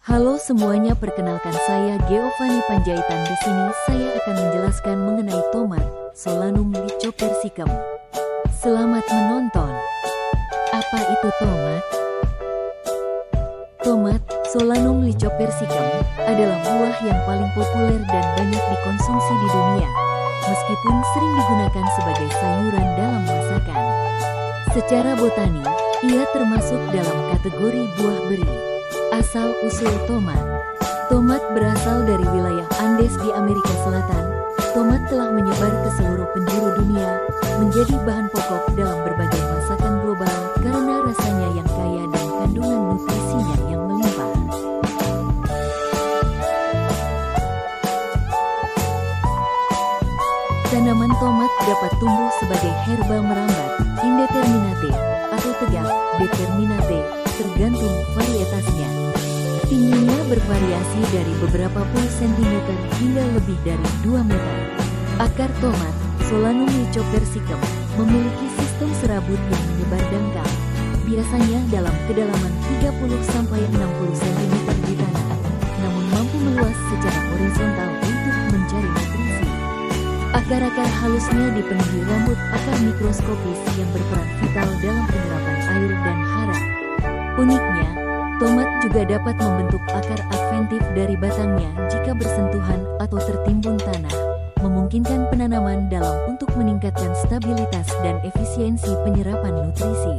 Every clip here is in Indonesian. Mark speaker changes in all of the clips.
Speaker 1: Halo semuanya, perkenalkan saya Giovanni Panjaitan. Di sini saya akan menjelaskan mengenai tomat Solanum lycopersicum. Selamat menonton. Apa itu tomat? Tomat Solanum lycopersicum adalah buah yang paling populer dan banyak dikonsumsi di dunia, meskipun sering digunakan sebagai sayuran dalam masakan. Secara botani, ia termasuk dalam kategori buah beri. Asal-usul tomat. Tomat berasal dari wilayah Andes di Amerika Selatan. Tomat telah menyebar ke seluruh penjuru dunia, menjadi bahan pokok dalam berbagai masakan global karena rasanya yang kaya dan kandungan nutrisinya yang melimpah. Tanaman tomat dapat tumbuh sebagai herba merambat, indeterminate, atau tegak, determinate, tergantung varietasnya. Tingginya bervariasi dari beberapa puluh sentimeter hingga lebih dari 2 meter. Akar tomat Solanum lycopersicum memiliki sistem serabut yang menyebar dangkal, biasanya dalam kedalaman 30–60 cm di tanah, namun mampu meluas secara horizontal untuk mencari nutrisi. Akar-akar halusnya dipenuhi rambut akar mikroskopis yang berperan vital dalam penyerapan air dan hara. Uniknya, tomat juga dapat membentuk akar adventif dari batangnya jika bersentuhan atau tertimbun tanah, memungkinkan penanaman dalam untuk meningkatkan stabilitas dan efisiensi penyerapan nutrisi.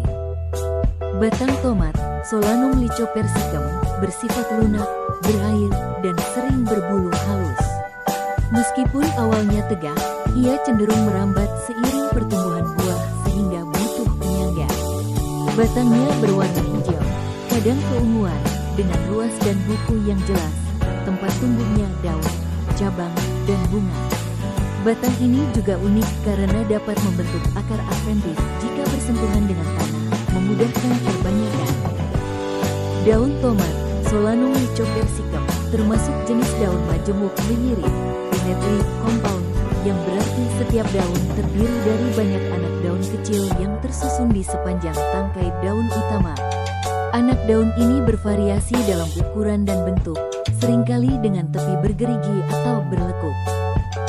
Speaker 1: Batang tomat Solanum lycopersicum bersifat lunak, berair, dan sering berbulu halus. Meskipun awalnya tegak, ia cenderung merambat seiring pertumbuhan buah sehingga butuh penyangga. Batangnya berwarna hijau, kadang keunguan, dengan ruas dan buku yang jelas, tempat tumbuhnya daun, cabang, dan bunga. Batang ini juga unik karena dapat membentuk akar adventif jika bersentuhan dengan tanah, memudahkan perbanyakan. Daun tomat Solanum lycopersicum termasuk jenis daun majemuk menyirip, symmetric compound, yang berarti setiap daun terdiri dari banyak anak daun kecil yang tersusun di sepanjang tangkai daun utama. Anak daun ini bervariasi dalam ukuran dan bentuk, seringkali dengan tepi bergerigi atau berlekuk.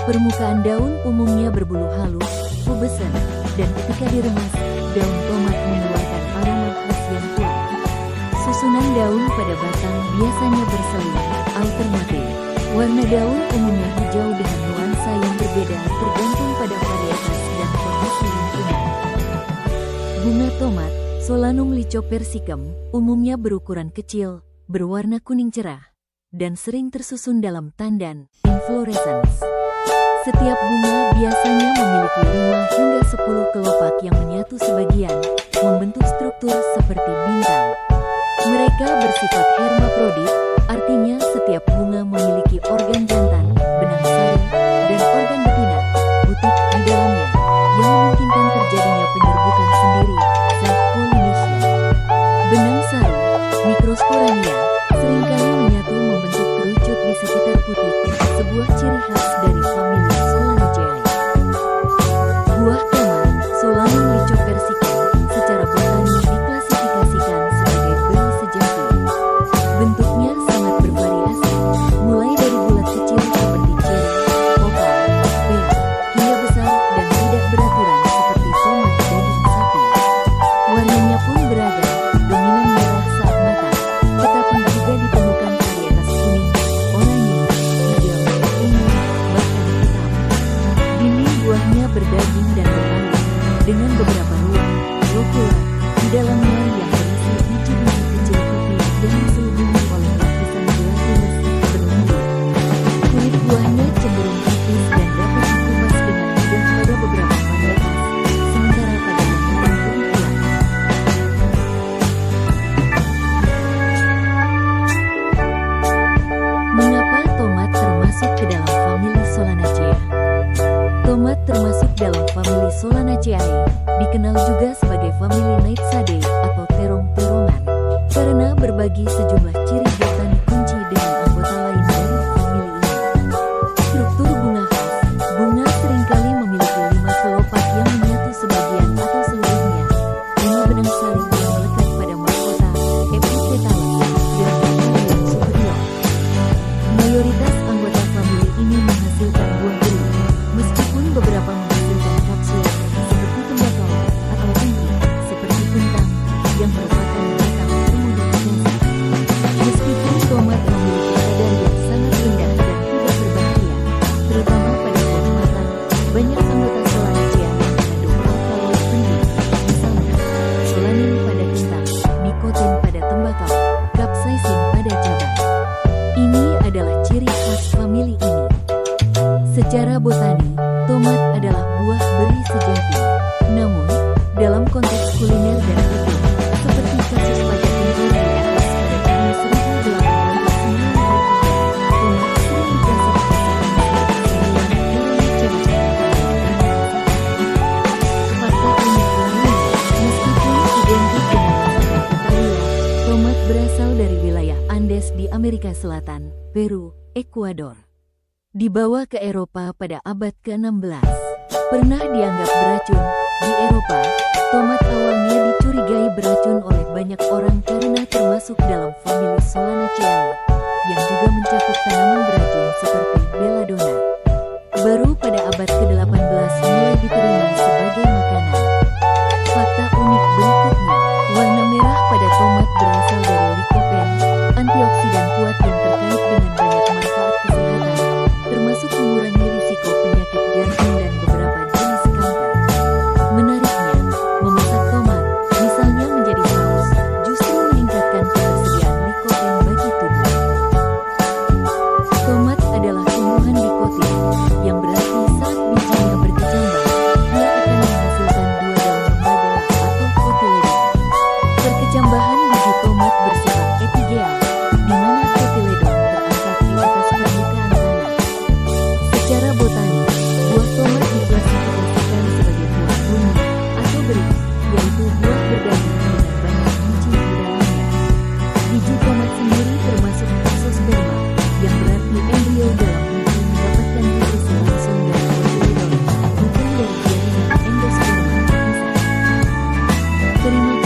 Speaker 1: Permukaan daun umumnya berbulu halus, pubescent, dan ketika diremas, daun tomat mengeluarkan aroma khas yang kuat. Susunan daun pada batang biasanya berseling, alternatif. Warna daun umumnya hijau dengan nuansa yang berbeda tergantung pada varietas dan kondisi lingkungan. Bunga tomat Solanum lycopersicum umumnya berukuran kecil, berwarna kuning cerah, dan sering tersusun dalam tandan, inflorescence. Setiap bunga biasanya memiliki 5 hingga 10 kelopak yang menyatu sebagian, membentuk struktur seperti bintang. Mereka bersifat hermaprodit, artinya setiap bunga memiliki organ jantan, benang sari, dan organ betina, butik di dalamnya, yang memungkinkan terjadinya penyerbukan sendiri, self-pollination. Benang sari, mikrosporangia, seringkali menyatu membentuk kerucut di sekitar putik, sebuah ciri khas dari famili Solanaceae. Buah tomat Solanum lycopersicum secara botani diklasifikasikan sebagai beri sejati. Bentuknya sangat bervariasi, mulai dari bulat kecil seperti ceri, opal, pear, hingga besar dan tidak Secara botani, tomat adalah buah beri sejati. Namun, dalam konteks kuliner dan hukum, seperti kasus pajak impor di atas pada tahun 1893, tomat sering diklasifikasikan sebagai sembilan cacah. Fakta unik lainnya, meskipun identik dengan masakan Italia, tomat berasal dari wilayah Andes di Amerika Selatan, Peru, Ekuador. Dibawa ke Eropa pada abad ke-16, pernah dianggap beracun. Di Eropa, tomat awalnya dicurigai beracun oleh banyak orang karena termasuk dalam famili Solanaceae, yang juga mencakup tanaman beracun seperti belladonna. Baru pada abad ke-18 mulai diterima sebagai makanan. Fakta unik berikutnya, warna merah pada tomat berasal dari lycopene, antioksidan kuat yang terkait dengan banyak manfaat kesehatan, termasuk mengurangi risiko penyakit jantung dan beberapa jenis kanker. Menariknya, memasak tomat, misalnya menjadi saus, justru meningkatkan ketersediaan lycopene bagi tubuh. Tomat adalah tumbuhan dikotil, yang berarti saat bijinya berkecambah, ia akan menghasilkan dua daun lembaga atau kotiledon. Perkecambahan biji tomat bersifat epigeal, di mana kotiledon terangkat di atas permukaan tanah. Secara botani, buah tomat diklasifikasikan sebagai buah buni atau beri, yaitu buah berdaging dengan banyak biji di dalamnya. Biji tomat sendiri termasuk exosperma, yang berarti embrio dalam biji mendapatkan nutrisi langsung dari kotiledon, bukan dari jaringan endosperma. Terima